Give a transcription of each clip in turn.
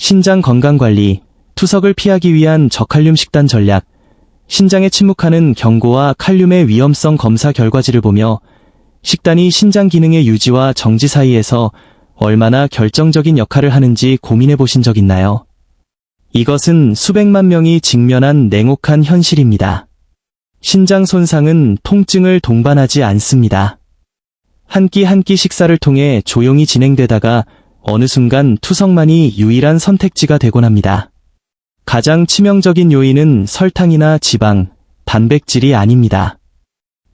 신장 건강관리, 투석을 피하기 위한 저칼륨 식단 전략, 신장에 침묵하는 경고와 칼륨의 위험성 검사 결과지를 보며 식단이 신장 기능의 유지와 정지 사이에서 얼마나 결정적인 역할을 하는지 고민해 보신 적 있나요? 이것은 수백만 명이 직면한 냉혹한 현실입니다. 신장 손상은 통증을 동반하지 않습니다. 한 끼 한 끼 식사를 통해 조용히 진행되다가 어느 순간 투석만이 유일한 선택지가 되곤 합니다. 가장 치명적인 요인은 설탕이나 지방, 단백질이 아닙니다.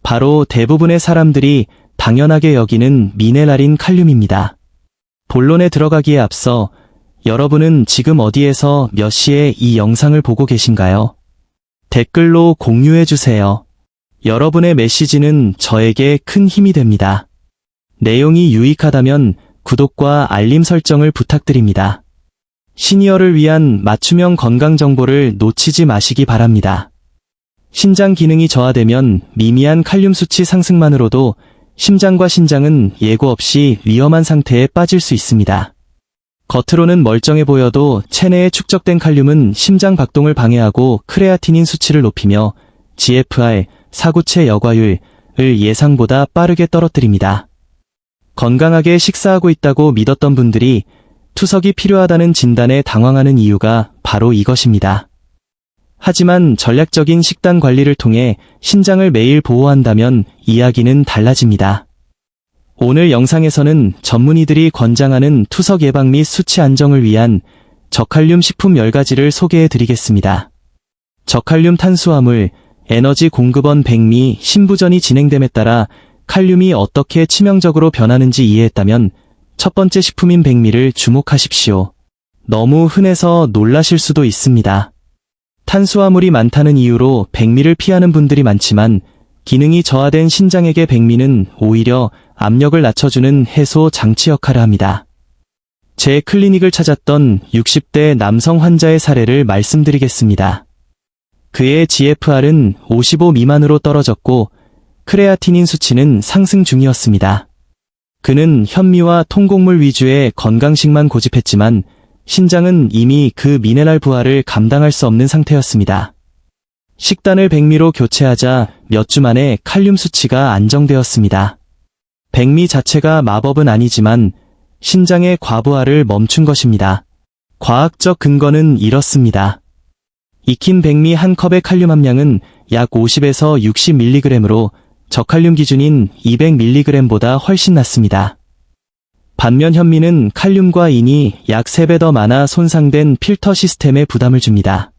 바로 대부분의 사람들이 당연하게 여기는 미네랄인 칼륨입니다. 본론에 들어가기에 앞서 여러분은 지금 어디에서 몇 시에 이 영상을 보고 계신가요? 댓글로 공유해주세요. 여러분의 메시지는 저에게 큰 힘이 됩니다. 내용이 유익하다면 구독과 알림 설정을 부탁드립니다. 시니어를 위한 맞춤형 건강 정보를 놓치지 마시기 바랍니다. 신장 기능이 저하되면 미미한 칼륨 수치 상승만으로도 심장과 신장은 예고 없이 위험한 상태에 빠질 수 있습니다. 겉으로는 멀쩡해 보여도 체내에 축적된 칼륨은 심장 박동을 방해하고 크레아티닌 수치를 높이며 GFR, 사구체 여과율을 예상보다 빠르게 떨어뜨립니다. 건강하게 식사하고 있다고 믿었던 분들이 투석이 필요하다는 진단에 당황하는 이유가 바로 이것입니다. 하지만 전략적인 식단 관리를 통해 신장을 매일 보호한다면 이야기는 달라집니다. 오늘 영상에서는 전문의들이 권장하는 투석 예방 및 수치 안정을 위한 저칼륨 식품 10가지를 소개해 드리겠습니다. 저칼륨 탄수화물, 에너지 공급원 백미, 신부전이 진행됨에 따라 칼륨이 어떻게 치명적으로 변하는지 이해했다면 첫 번째 식품인 백미를 주목하십시오. 너무 흔해서 놀라실 수도 있습니다. 탄수화물이 많다는 이유로 백미를 피하는 분들이 많지만 기능이 저하된 신장에게 백미는 오히려 압력을 낮춰주는 해소 장치 역할을 합니다. 제 클리닉을 찾았던 60대 남성 환자의 사례를 말씀드리겠습니다. 그의 GFR은 55 미만으로 떨어졌고 크레아티닌 수치는 상승 중이었습니다. 그는 현미와 통곡물 위주의 건강식만 고집했지만 신장은 이미 그 미네랄 부하를 감당할 수 없는 상태였습니다. 식단을 백미로 교체하자 몇 주 만에 칼륨 수치가 안정되었습니다. 백미 자체가 마법은 아니지만 신장의 과부하를 멈춘 것입니다. 과학적 근거는 이렇습니다. 익힌 백미 한 컵의 칼륨 함량은 약 50에서 60mg으로 저칼륨 기준인 200mg보다 훨씬 낮습니다. 반면 현미는 칼륨과 인이 약 3배 더 많아 손상된 필터 시스템에 부담을 줍니다.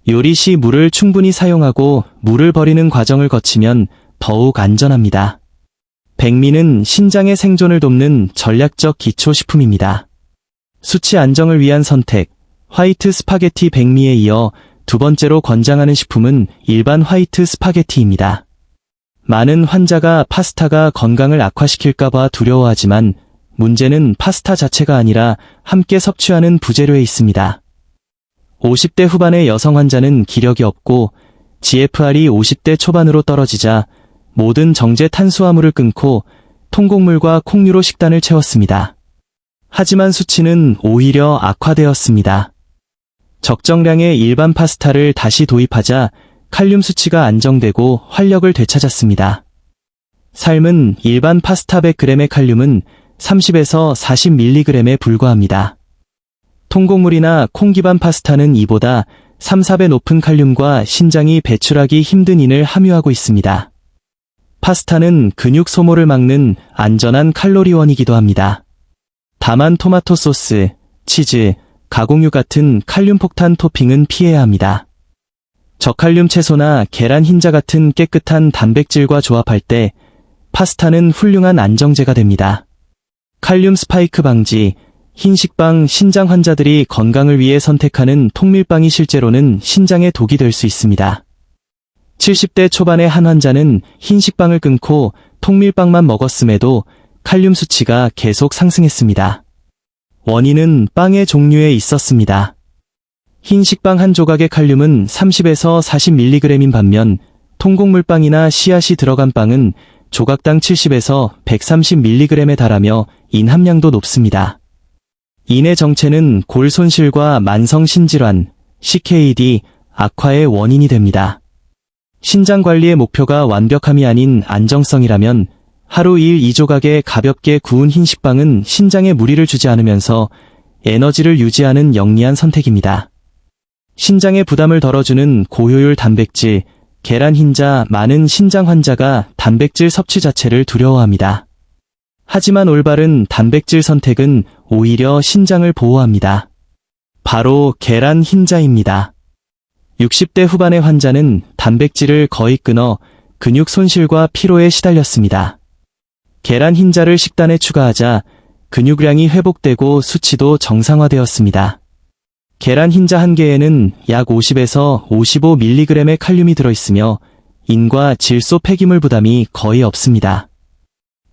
요리 시 물을 충분히 사용하고 물을 버리는 과정을 거치면 더욱 안전합니다. 백미는 신장의 생존을 돕는 전략적 기초식품입니다. 수치 안정을 위한 선택, 화이트 스파게티 백미에 이어 두 번째로 권장하는 식품은 일반 화이트 스파게티입니다. 많은 환자가 파스타가 건강을 악화시킬까봐 두려워하지만 문제는 파스타 자체가 아니라 함께 섭취하는 부재료에 있습니다. 50대 후반의 여성 환자는 기력이 없고 GFR이 50대 초반으로 떨어지자 모든 정제 탄수화물을 끊고 통곡물과 콩류로 식단을 채웠습니다. 하지만 수치는 오히려 악화되었습니다. 적정량의 일반 파스타를 다시 도입하자 칼륨 수치가 안정되고 활력을 되찾았습니다. 삶은 일반 파스타 100g의 칼륨은 30에서 40mg에 불과합니다. 통곡물이나 콩 기반 파스타는 이보다 3-4배 높은 칼륨과 신장이 배출하기 힘든 인을 함유하고 있습니다. 파스타는 근육 소모를 막는 안전한 칼로리원이기도 합니다. 다만 토마토 소스, 치즈, 가공육 같은 칼륨 폭탄 토핑은 피해야 합니다. 저칼륨 채소나 계란 흰자 같은 깨끗한 단백질과 조합할 때 파스타는 훌륭한 안정제가 됩니다. 칼륨 스파이크 방지, 흰식빵 신장 환자들이 건강을 위해 선택하는 통밀빵이 실제로는 신장에 독이 될 수 있습니다. 70대 초반의 한 환자는 흰식빵을 끊고 통밀빵만 먹었음에도 칼륨 수치가 계속 상승했습니다. 원인은 빵의 종류에 있었습니다. 흰식빵 한 조각의 칼륨은 30에서 40mg인 반면 통곡물빵이나 씨앗이 들어간 빵은 조각당 70에서 130mg에 달하며 인 함량도 높습니다. 인의 정체는 골 손실과 만성 신질환, CKD, 악화의 원인이 됩니다. 신장 관리의 목표가 완벽함이 아닌 안정성이라면 하루 1-2조각의 가볍게 구운 흰식빵은 신장에 무리를 주지 않으면서 에너지를 유지하는 영리한 선택입니다. 신장의 부담을 덜어주는 고효율 단백질, 계란 흰자. 많은 신장 환자가 단백질 섭취 자체를 두려워합니다. 하지만 올바른 단백질 선택은 오히려 신장을 보호합니다. 바로 계란 흰자입니다. 60대 후반의 환자는 단백질을 거의 끊어 근육 손실과 피로에 시달렸습니다. 계란 흰자를 식단에 추가하자 근육량이 회복되고 수치도 정상화되었습니다. 계란 흰자 한 개에는 약 50에서 55mg의 칼륨이 들어있으며 인과 질소 폐기물 부담이 거의 없습니다.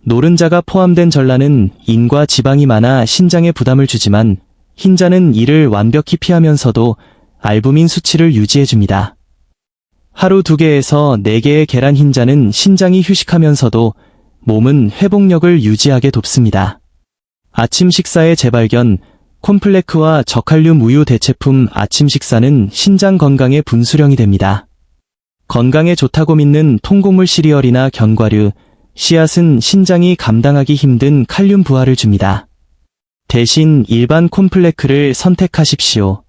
노른자가 포함된 전란은 인과 지방이 많아 신장에 부담을 주지만 흰자는 이를 완벽히 피하면서도 알부민 수치를 유지해줍니다. 하루 2개에서 4개의 계란 흰자는 신장이 휴식하면서도 몸은 회복력을 유지하게 돕습니다. 아침 식사의 재발견, 콘플레크와 저칼륨 우유 대체품. 아침 식사는 신장 건강의 분수령이 됩니다. 건강에 좋다고 믿는 통곡물 시리얼이나 견과류, 씨앗은 신장이 감당하기 힘든 칼륨 부하를 줍니다. 대신 일반 콘플레크를 선택하십시오.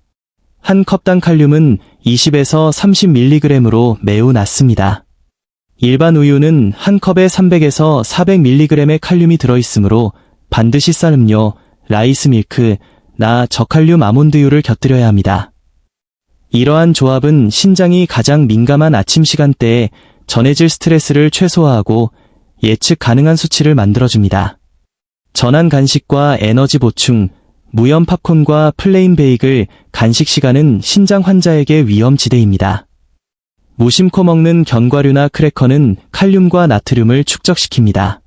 한 컵당 칼륨은 20에서 30mg으로 매우 낮습니다. 일반 우유는 한 컵에 300에서 400mg의 칼륨이 들어있으므로 반드시 쌀 음료, 라이스 밀크, 저칼륨 아몬드유를 곁들여야 합니다. 이러한 조합은 신장이 가장 민감한 아침 시간대에 전해질 스트레스를 최소화하고 예측 가능한 수치를 만들어줍니다. 전한 간식과 에너지 보충, 무염 팝콘과 플레인 베이글. 간식 시간은 신장 환자에게 위험지대입니다. 무심코 먹는 견과류나 크래커는 칼륨과 나트륨을 축적시킵니다.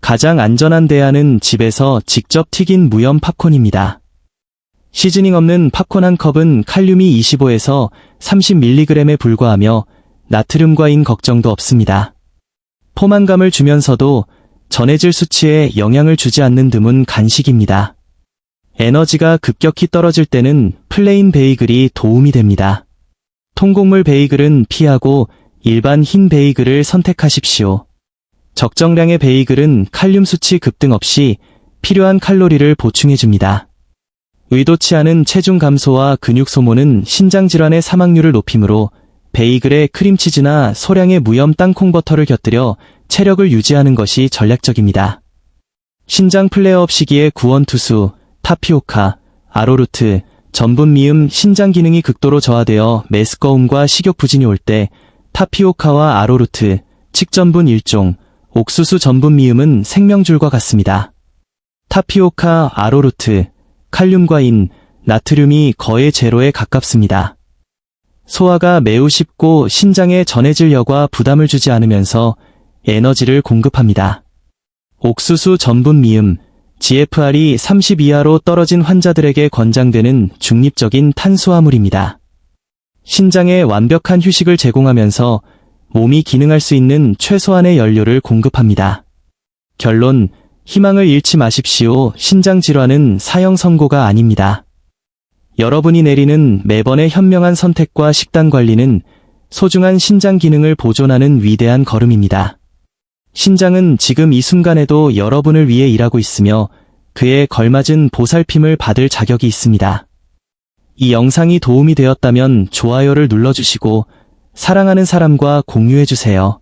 가장 안전한 대안은 집에서 직접 튀긴 무염 팝콘입니다. 시즈닝 없는 팝콘 한 컵은 칼륨이 25에서 30mg에 불과하며 나트륨과 인 걱정도 없습니다. 포만감을 주면서도 전해질 수치에 영향을 주지 않는 드문 간식입니다. 에너지가 급격히 떨어질 때는 플레인 베이글이 도움이 됩니다. 통곡물 베이글은 피하고 일반 흰 베이글을 선택하십시오. 적정량의 베이글은 칼륨 수치 급등 없이 필요한 칼로리를 보충해줍니다. 의도치 않은 체중 감소와 근육 소모는 신장 질환의 사망률을 높이므로 베이글에 크림치즈나 소량의 무염 땅콩버터를 곁들여 체력을 유지하는 것이 전략적입니다. 신장 플레어업 시기의 구원투수, 타피오카, 아로루트, 전분 미음. 신장 기능이 극도로 저하되어 메스꺼움과 식욕 부진이 올 때 타피오카와 아로루트, 칡전분 1종, 옥수수 전분 미음은 생명줄과 같습니다. 타피오카, 아로루트, 칼륨과 인, 나트륨이 거의 제로에 가깝습니다. 소화가 매우 쉽고 신장에 전해질 여과 부담을 주지 않으면서 에너지를 공급합니다. 옥수수 전분 미음, GFR이 30 이하로 떨어진 환자들에게 권장되는 중립적인 탄수화물입니다. 신장에 완벽한 휴식을 제공하면서 몸이 기능할 수 있는 최소한의 연료를 공급합니다. 결론, 희망을 잃지 마십시오. 신장 질환은 사형 선고가 아닙니다. 여러분이 내리는 매번의 현명한 선택과 식단 관리는 소중한 신장 기능을 보존하는 위대한 걸음입니다. 신장은 지금 이 순간에도 여러분을 위해 일하고 있으며 그에 걸맞은 보살핌을 받을 자격이 있습니다. 이 영상이 도움이 되었다면 좋아요를 눌러주시고 사랑하는 사람과 공유해주세요.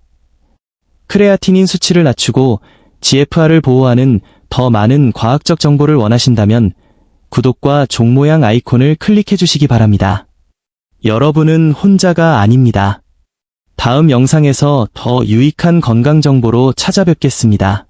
크레아티닌 수치를 낮추고 GFR을 보호하는 더 많은 과학적 정보를 원하신다면 구독과 종 모양 아이콘을 클릭해주시기 바랍니다. 여러분은 혼자가 아닙니다. 다음 영상에서 더 유익한 건강 정보로 찾아뵙겠습니다.